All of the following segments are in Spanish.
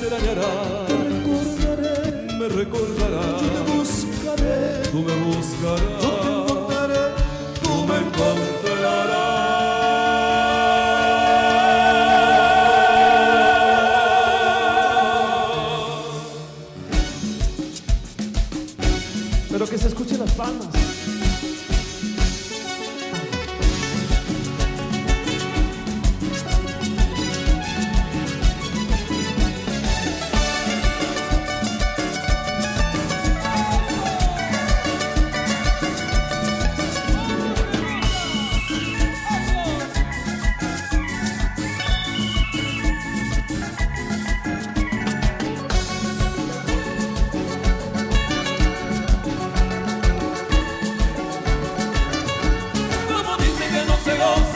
extrañarás, me recordarás, yo te buscaré, tú me buscarás, yo te encontraré, tú me encontrarás. pero que se escuchen las palmas.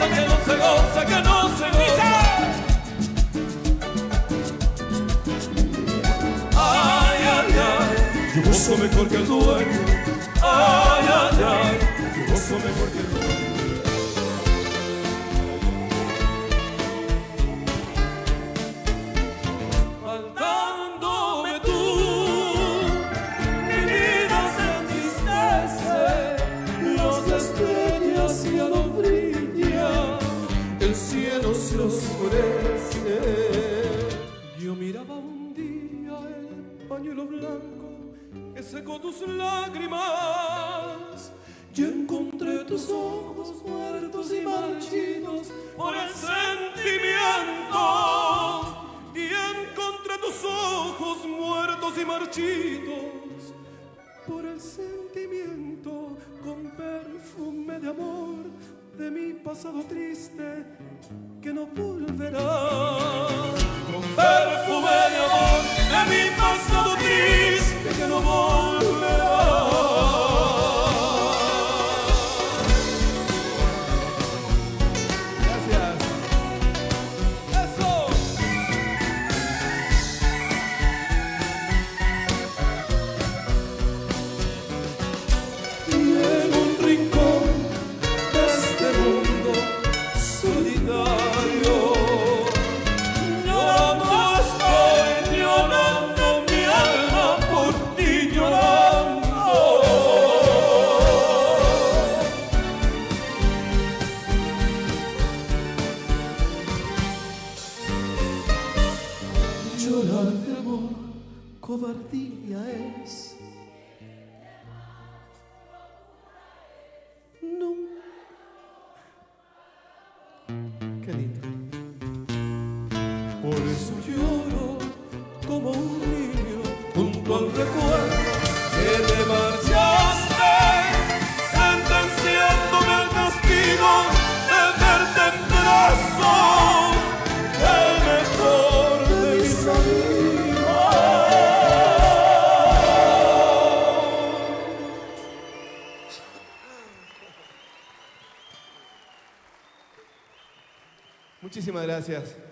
Que no se goza, que no se goza. Ay, ay, ay, yo gozo mejor que el dueño. Ay, ay, ay, yo gozo mejor que el dueño. Faltándome tú, mi vida se entristece, las estrellas ya no brillan, el cielo se oscurece. Yo miraba un día el pañuelo blanco que secó tus lágrimas y encontré tus ojos muertos y marchitos por el sentimiento. Y encontré tus ojos muertos y marchitos por el sentimiento, con perfume de amor de mi pasado triste que no volverá. Con perfume de amor de mi pasado triste que no volverá. Llorar de amor, cobardía es. No. Qué lindo. Por eso lloro como un niño junto al recuerdo que te marchaste, sentenciándome el castigo de verte en brazos del mejor de mis amigos. Muchísimas gracias.